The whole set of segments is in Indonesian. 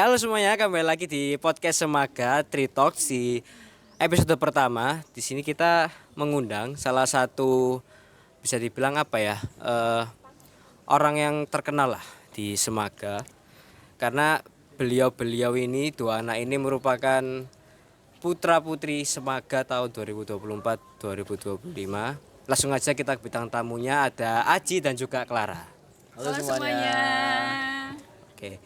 Oke, halo semuanya, kembali lagi di podcast Semaga Tree Talks di episode pertama. Di sini kita mengundang salah satu bisa dibilang apa ya, orang yang terkenal lah di Semaga. Karena beliau-beliau ini, dua anak ini merupakan putra putri Semaga tahun 2024-2025. Langsung aja kita ke bintang tamunya, ada Aji dan juga Clara. Halo semuanya. Oke,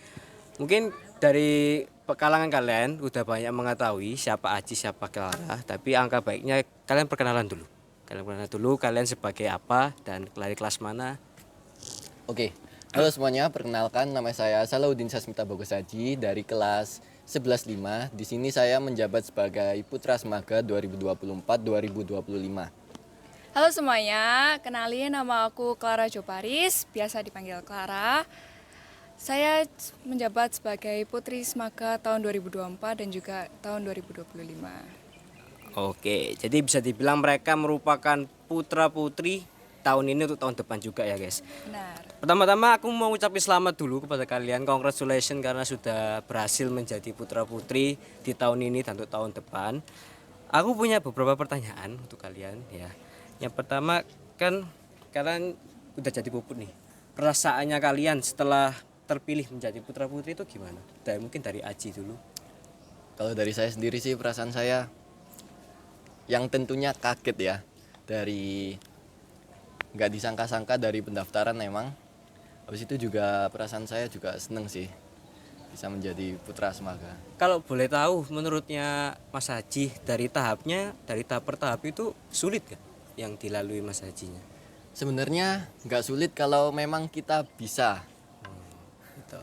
mungkin dari kalangan kalian udah banyak mengetahui siapa Aji, siapa Clara. Tapi angka baiknya kalian perkenalan dulu. Kalian sebagai apa dan dari kelas mana? Oke, halo semuanya. Perkenalkan, nama saya Salahuddin Sasmita Bagus Haji dari kelas 11.5. Di sini saya menjabat sebagai Putra Semaga 2024-2025. Halo semuanya, kenalin nama aku Clara Joparis, biasa dipanggil Clara. Saya menjabat sebagai Putri Semaga tahun 2024 dan juga tahun 2025. Oke, jadi bisa dibilang mereka merupakan putra-putri tahun ini untuk tahun depan juga ya guys. Benar. Pertama-tama aku mau ucapin selamat dulu kepada kalian. Congratulations karena sudah berhasil menjadi putra-putri di tahun ini dan untuk tahun depan. Aku punya beberapa pertanyaan untuk kalian ya. Yang pertama kan kalian udah jadi puput nih. Perasaannya kalian setelah terpilih menjadi putra-putri itu gimana? Mungkin dari Aji dulu. Kalau dari saya sendiri sih perasaan saya yang tentunya kaget ya. Dari nggak disangka-sangka dari pendaftaran emang. Habis itu juga perasaan saya juga seneng sih bisa menjadi Putra Semaga. Kalau boleh tahu menurutnya Mas Haji dari tahap per tahap itu sulit kan yang dilalui Mas Hajinya? Sebenarnya nggak sulit kalau memang kita bisa. Gitu.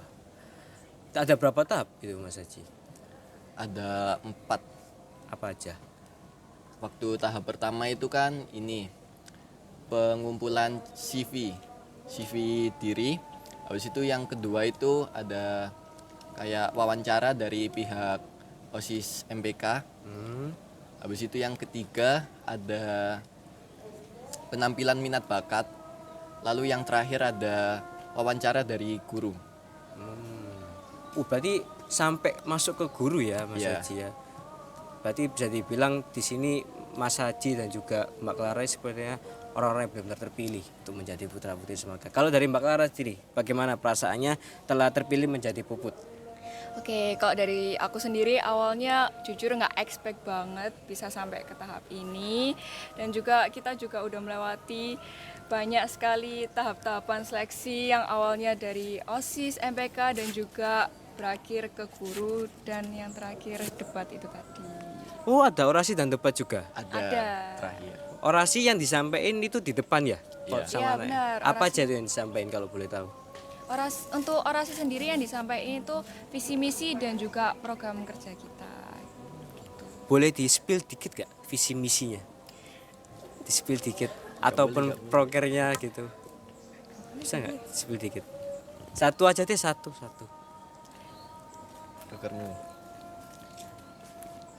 Ada berapa tahap itu Mas Haji? Ada 4. Apa aja? Waktu tahap pertama itu kan ini pengumpulan CV diri. Habis itu yang kedua itu ada kayak wawancara dari pihak OSIS MPK. Habis itu yang ketiga ada penampilan minat bakat. Lalu yang terakhir ada wawancara dari guru. Berarti sampai masuk ke guru ya Mas Iya. Haji ya. Berarti bisa dibilang di sini Mas Haji dan juga Mbak Clara sepertinya orang-orang yang benar-benar terpilih untuk menjadi putra-putri Semaga. Kalau dari Mbak Clara sendiri, bagaimana perasaannya telah terpilih menjadi puput? Oke, kalau dari aku sendiri awalnya jujur nggak expect banget bisa sampai ke tahap ini. Dan juga kita juga udah melewati banyak sekali tahap-tahapan seleksi yang awalnya dari OSIS, MPK dan juga berakhir ke guru dan yang terakhir debat itu tadi. Oh, ada orasi dan debat juga. Ada. Terakhir. Orasi yang disampaikan itu di depan ya? Iya. Sama Iya, anak ya? benar, Apa orasi. aja tuh yang disampaikan kalau boleh tahu? Untuk orasi sendiri yang disampaikan itu visi misi dan juga program kerja kita. Boleh di-spill dikit gak visi misinya? Di-spill dikit ataupun prokernya gitu. Bisa nggak di-spill dikit? Satu aja deh, satu. Prokermu.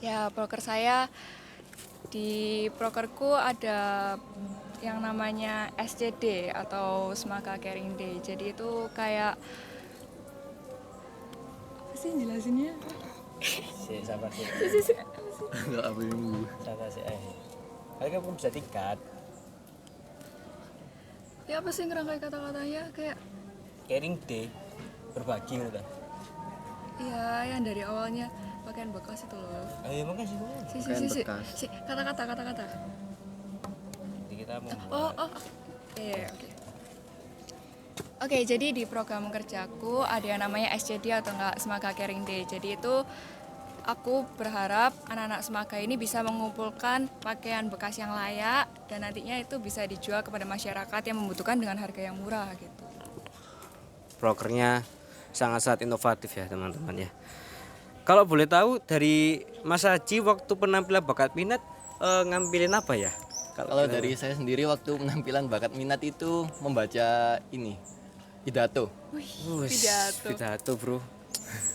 Ya, proker saya di prokerku ada yang namanya SCD atau Semaga Caring Day. Jadi itu kayak apa sih jelasinnya? Sabar sih. Enggak apa yang Sabar sih. Kalian kan bisa tiket. Ya apa sih ngerangkai kata-katanya kayak Caring day, berbagi udah. ya yang dari awalnya pakaian bekas itu loh. Ayo makasih Bu. Pakaian bekas. Kata-kata. Jadi kita mau Oke. Oke, jadi di program kerjaku ada yang namanya SCD atau enggak Semaga Caring Day. Jadi itu aku berharap anak-anak Semaga ini bisa mengumpulkan pakaian bekas yang layak dan nantinya itu bisa dijual kepada masyarakat yang membutuhkan dengan harga yang murah gitu. prokernya sangat-sangat inovatif ya teman-teman ya. Kalau boleh tahu dari Mas Haji waktu penampilan bakat minat ngambilin apa ya? Kalau dari saya sendiri waktu penampilan bakat minat itu membaca ini pidato. Pidato bro.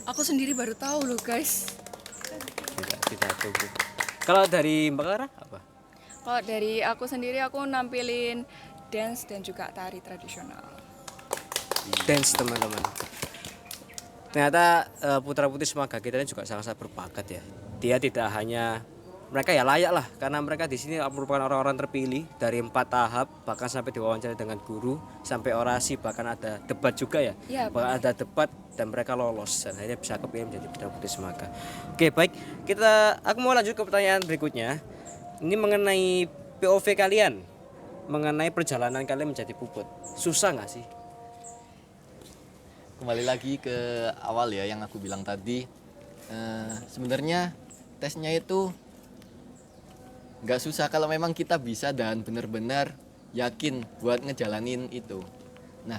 Aku sendiri baru tahu loh guys. Pidato bro. Kalau dari Mbak Clara apa? Kalau dari aku sendiri aku nampilin dance dan juga tari tradisional. Dance teman-teman. ternyata putra putri Semaga kita ini juga sangat-sangat berbakat ya. Dia tidak hanya mereka ya layak lah karena mereka di sini merupakan orang-orang terpilih dari 4 tahap, bahkan sampai diwawancara dengan guru, sampai orasi, bahkan ada debat juga ya. Iya, Bahkan ada debat dan mereka lolos dan akhirnya bisa kepilih menjadi putra putri Semaga. Oke, baik. Aku mau lanjut ke pertanyaan berikutnya. Ini mengenai POV kalian, mengenai perjalanan kalian menjadi puput. Susah nggak sih? Kembali lagi ke awal ya yang aku bilang tadi. Sebenarnya tesnya itu nggak susah kalau memang kita bisa dan benar-benar yakin buat ngejalanin itu. Nah,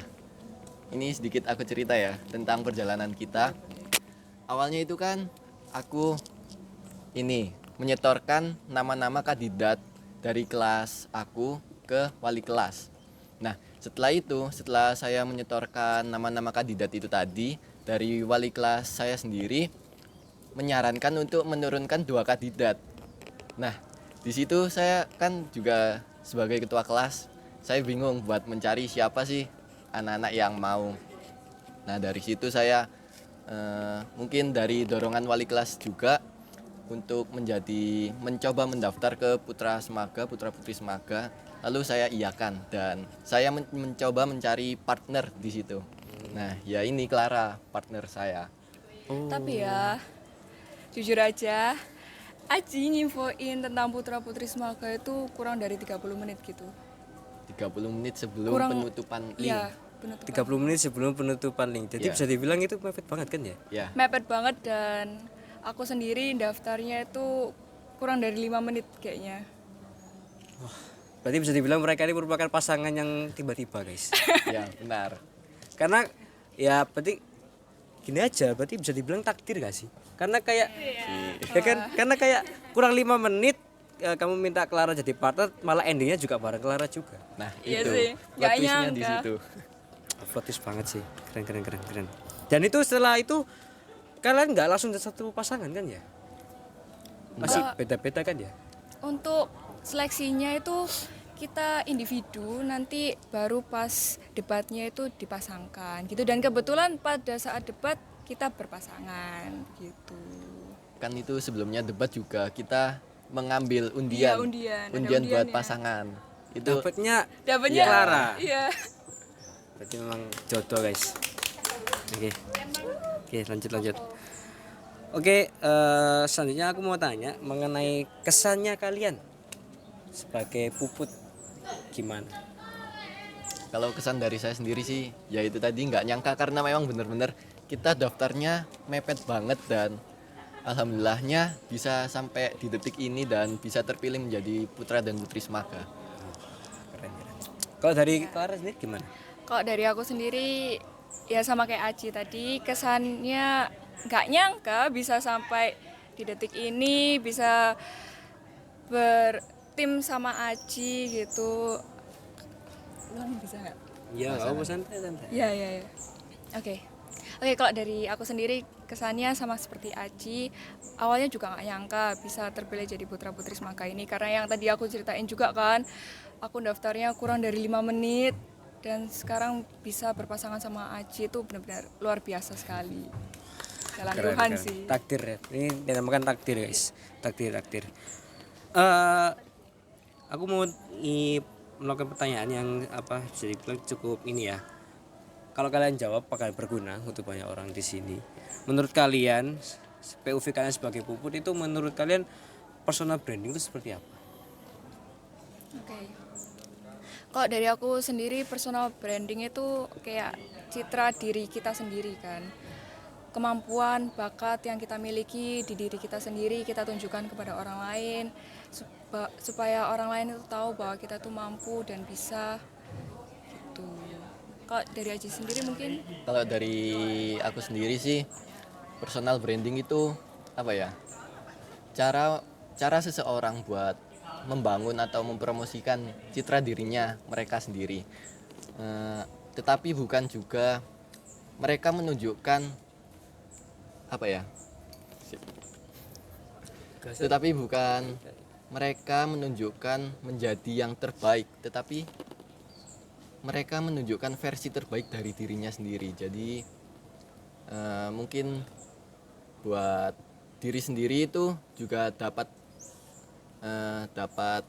ini sedikit aku cerita ya tentang perjalanan kita. Awalnya itu kan aku ini menyetorkan nama-nama kandidat dari kelas aku ke wali kelas. Nah, setelah saya menyetorkan nama-nama kandidat itu tadi, dari wali kelas saya sendiri menyarankan untuk menurunkan 2 kandidat. Nah, di situ saya kan juga sebagai ketua kelas, saya bingung buat mencari siapa sih anak-anak yang mau. Nah, dari situ saya mungkin dari dorongan wali kelas juga untuk mencoba mendaftar ke Putra Putri Semaga. Lalu saya iakan dan saya mencoba mencari partner di situ. Nah, ya ini Clara, partner saya. Tapi ya, jujur aja, Aji nginfoin tentang Putra Putri Semaga itu kurang dari 30 menit gitu. 30 menit sebelum Kurang, penutupan link. Iya, penutupan. 30 menit sebelum penutupan link. Jadi Iya. bisa dibilang itu mepet banget kan ya? Ya, Mepet banget dan aku sendiri daftarnya itu kurang dari 5 menit kayaknya. Berarti bisa dibilang mereka ini merupakan pasangan yang tiba-tiba, guys. ya benar. Karena ya berarti gini aja, berarti bisa dibilang takdir gak sih? Karena kayak ya kan, karena kayak kurang 5 menit kamu minta Clara jadi partner, malah endingnya juga bareng Clara juga. Nah, Iya itu sih, plot nggak twist-nya di nyangka. situ. Plot twist banget sih, keren. Dan itu setelah itu kalian nggak langsung jadi satu pasangan kan ya? Masih beda-beda kan ya? Untuk seleksinya itu kita individu, nanti baru pas debatnya itu dipasangkan gitu. Dan kebetulan pada saat debat kita berpasangan gitu. Kan itu sebelumnya debat juga kita mengambil undian. Iya, undian. Ada Undian buat undiannya. pasangan. Itu Dapatnya Clara. Iya. Berarti memang jodoh, guys. Oke, lanjut. Oke, selanjutnya aku mau tanya mengenai kesannya kalian sebagai puput gimana? kalau kesan dari saya sendiri sih, ya itu tadi nggak nyangka karena memang benar-benar kita daftarnya mepet banget dan alhamdulillahnya bisa sampai di detik ini dan bisa terpilih menjadi putra dan putri Semaga. Keren. Kalau dari Clara sendiri gimana? Kalau dari aku sendiri ya sama kayak Aji tadi, kesannya nggak nyangka bisa sampai di detik ini, bisa bertim sama Aji gitu. Ulang bisa nggak? Ya, kamu santai. Ya. Oke, kalau dari aku sendiri kesannya sama seperti Aji. Awalnya juga nggak nyangka bisa terpilih jadi putra putri Semaga ini karena yang tadi aku ceritain juga kan, aku daftarnya kurang dari 5 menit dan sekarang bisa berpasangan sama Aji itu benar-benar luar biasa sekali. Jalan Tuhan sih. Takdir ya. Ini dinamakan takdir, guys. Takdir. Aku mau melakukan pertanyaan yang bisa dibilang cukup ini ya. Kalau kalian jawab bakal berguna untuk banyak orang di sini. Menurut kalian, POV kalian sebagai puput itu menurut kalian personal branding itu seperti apa? Oke. Kalau dari aku sendiri personal branding itu kayak citra diri kita sendiri kan. Kemampuan, bakat yang kita miliki di diri kita sendiri kita tunjukkan kepada orang lain supaya orang lain itu tahu bahwa kita tuh mampu dan bisa gitu. Kalau dari Aji sendiri mungkin Kalau dari aku sendiri sih personal branding itu apa ya? Cara seseorang buat membangun atau mempromosikan citra dirinya mereka sendiri. Tetapi bukan juga mereka menunjukkan apa ya? Tetapi bukan mereka menunjukkan menjadi yang terbaik, tetapi mereka menunjukkan versi terbaik dari dirinya sendiri. Jadi Mungkin buat diri sendiri itu juga dapat dapat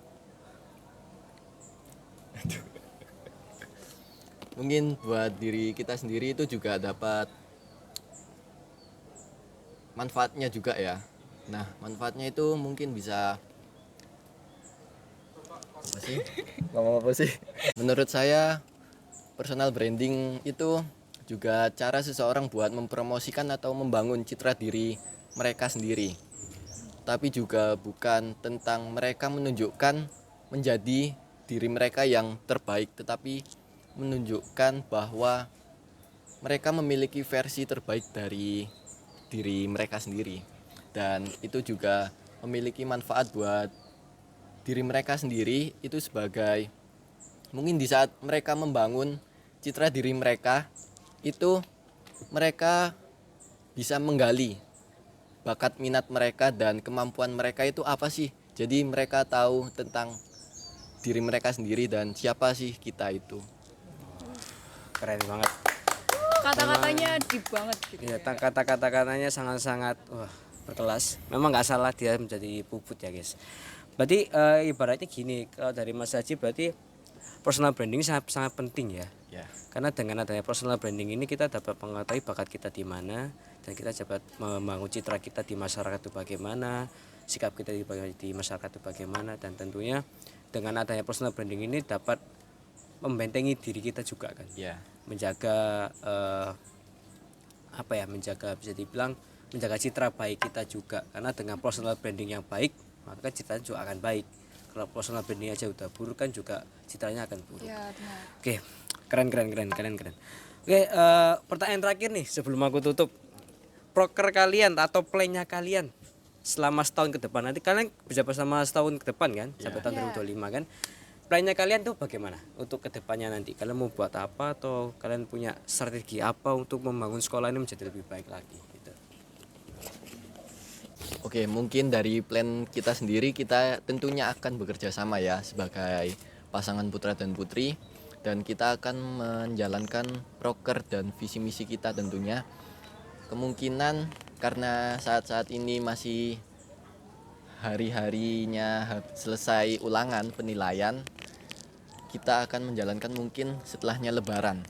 mungkin buat diri kita sendiri itu juga dapat manfaatnya juga ya. Nah, manfaatnya itu mungkin bisa apa sih? Ngomong apa sih? Menurut saya personal branding itu juga cara seseorang buat mempromosikan atau membangun citra diri mereka sendiri. Tapi juga bukan tentang mereka menunjukkan menjadi diri mereka yang terbaik, tetapi menunjukkan bahwa mereka memiliki versi terbaik dari diri mereka sendiri. Dan itu juga memiliki manfaat buat diri mereka sendiri itu sebagai mungkin di saat mereka membangun citra diri mereka itu mereka bisa menggali bakat minat mereka dan kemampuan mereka itu apa sih. Jadi mereka tahu tentang diri mereka sendiri dan siapa sih kita itu. Keren banget. Kata-katanya deep banget gitu Ya, ya. kata-katanya sangat-sangat berkelas. Memang nggak salah dia menjadi puput ya guys. Berarti ibaratnya gini, kalau dari Mas Haji berarti personal branding sangat penting ya. Ya. Karena dengan adanya personal branding ini kita dapat mengetahui bakat kita di mana dan kita dapat membangun citra kita di masyarakat itu bagaimana, sikap kita di masyarakat itu bagaimana, dan tentunya dengan adanya personal branding ini dapat membentengi diri kita juga kan. Ya. Menjaga menjaga bisa dibilang menjaga citra baik kita juga, karena dengan personal branding yang baik maka citranya juga akan baik. Kalau personal branding aja udah buruk kan juga citranya akan buruk. Ya, benar. Oke, keren. Oke, pertanyaan terakhir nih sebelum aku tutup. Proker kalian atau plannya kalian selama setahun ke depan, nanti kalian bisa bersama setahun ke depan kan, sampai tahun 2025 kan. Plannya kalian tuh bagaimana untuk kedepannya nanti? Kalian mau buat apa atau kalian punya strategi apa untuk membangun sekolah ini menjadi lebih baik lagi? Gitu. Oke, mungkin dari plan kita sendiri kita tentunya akan bekerja sama ya sebagai pasangan putra dan putri, dan kita akan menjalankan proker dan visi misi kita tentunya. Kemungkinan karena saat-saat ini masih hari-harinya selesai ulangan penilaian, kita akan menjalankan mungkin setelahnya Lebaran.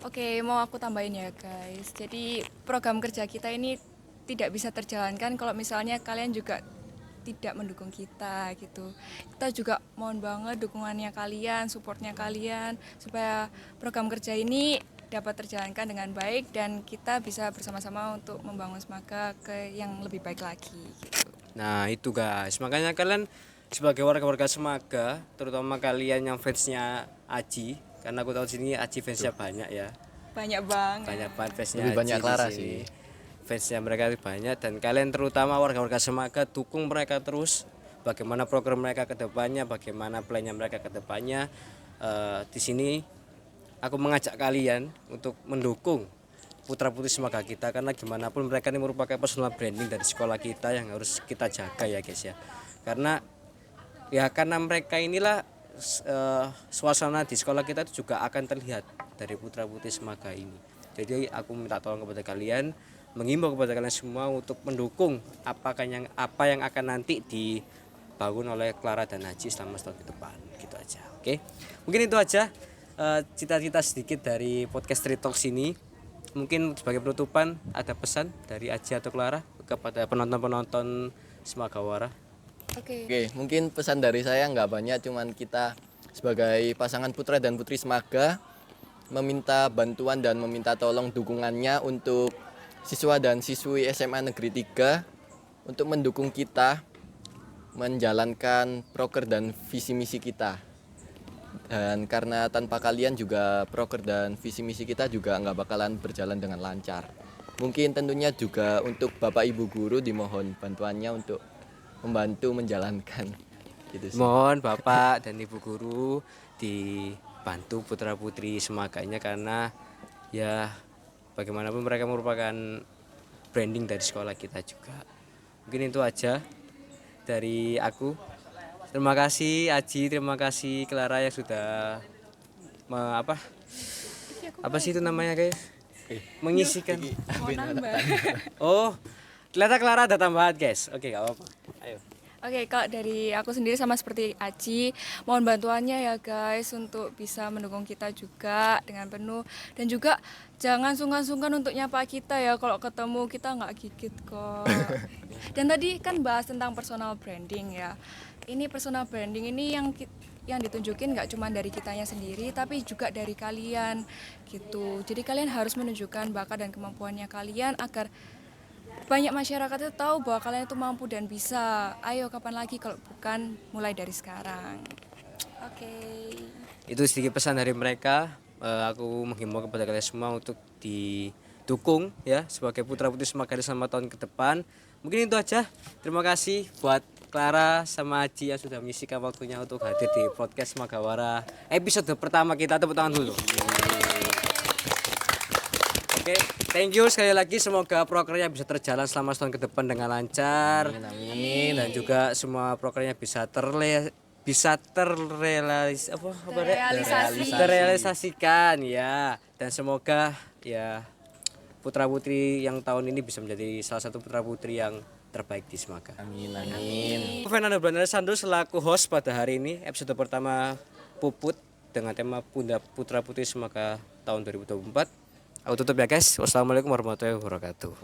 Oke, mau aku tambahin ya guys. Jadi program kerja kita ini tidak bisa terjalankan kalau misalnya kalian juga tidak mendukung kita gitu. Kita juga mohon banget dukungannya kalian, supportnya kalian supaya program kerja ini dapat terjalankan dengan baik dan kita bisa bersama-sama untuk membangun Semaga ke yang lebih baik lagi gitu. Nah itu guys, makanya kalian sebagai warga-warga Semaga, terutama kalian yang fansnya Aji, karena aku tahu sini Aji fansnya banyak ya. Banyak banget. Banyak banget fansnya Lebih Aji banyak di Clara sini. sih. Fansnya mereka banyak, dan kalian terutama warga-warga Semaga dukung mereka terus. Bagaimana program mereka ke depannya, bagaimana plannya mereka ke depannya. Di sini aku mengajak kalian untuk mendukung putra-putri Semaga kita, karena gimana pun mereka ini merupakan personal branding dari sekolah kita yang harus kita jaga ya guys ya. Karena mereka inilah suasana di sekolah kita itu juga akan terlihat dari putra-putri Semaga ini. Jadi aku minta tolong kepada kalian, mengimbau kepada kalian semua untuk mendukung apa yang akan nanti dibangun oleh Clara dan Haji selama setahun ke depan. Gitu aja. Oke. Mungkin itu aja cita-cita sedikit dari podcast Street Talks ini. Mungkin sebagai penutupan ada pesan dari Aji atau Clara kepada penonton-penonton Semagawara. Oke, mungkin pesan dari saya nggak banyak, cuman kita sebagai pasangan putra dan putri Semaga meminta bantuan dan meminta tolong dukungannya untuk siswa dan siswi SMA Negeri 3 untuk mendukung kita menjalankan proker dan visi misi kita. Dan karena tanpa kalian juga proker dan visi misi kita juga nggak bakalan berjalan dengan lancar. Mungkin tentunya juga untuk Bapak Ibu guru dimohon bantuannya untuk membantu menjalankan gitu sih. Mohon Bapak dan Ibu guru dibantu putra-putri Semaganya, karena ya bagaimanapun mereka merupakan branding dari sekolah kita juga. Mungkin itu aja dari aku. Terima kasih Aji, terima kasih Clara yang sudah apa sih itu namanya guys? mengisikan. Mau nambah. Oh, ternyata Clara ada tambahan guys. Oke, gak apa-apa. Ayo. Oke, Kak, dari aku sendiri sama seperti Aci, mohon bantuannya ya guys untuk bisa mendukung kita juga dengan penuh. Dan juga jangan sungkan-sungkan untuk nyapa kita ya, kalau ketemu kita nggak gigit kok. Dan tadi kan bahas tentang personal branding ya. Ini personal branding ini yang ditunjukin nggak cuma dari kitanya sendiri, tapi juga dari kalian gitu. Jadi kalian harus menunjukkan bakat dan kemampuannya kalian agar banyak masyarakat itu tahu bahwa kalian itu mampu dan bisa. Ayo kapan lagi kalau bukan mulai dari sekarang. Oke. Itu sedikit pesan dari mereka. Aku menghimbau kepada kalian semua untuk didukung ya sebagai putra putri Semagari selama tahun ke depan. Mungkin itu aja. Terima kasih buat Clara sama Aji yang sudah menyisikan waktunya untuk hadir di podcast Magawara episode pertama kita. Tepuk tangan dulu. Oke, thank you sekali lagi. Semoga prokernya bisa terjalan selama setahun ke depan dengan lancar. Amin. Dan juga semua prokernya bisa terrealisasikan ya. Dan semoga ya putra putri yang tahun ini bisa menjadi salah satu putra putri yang terbaik di Semaga. Amin. Amin. Aku Fernando Blandar Sando selaku host pada hari ini episode pertama Puput dengan tema Putra Putri Semaga tahun 2024. Aku tutup ya guys. Wassalamualaikum warahmatullahi wabarakatuh.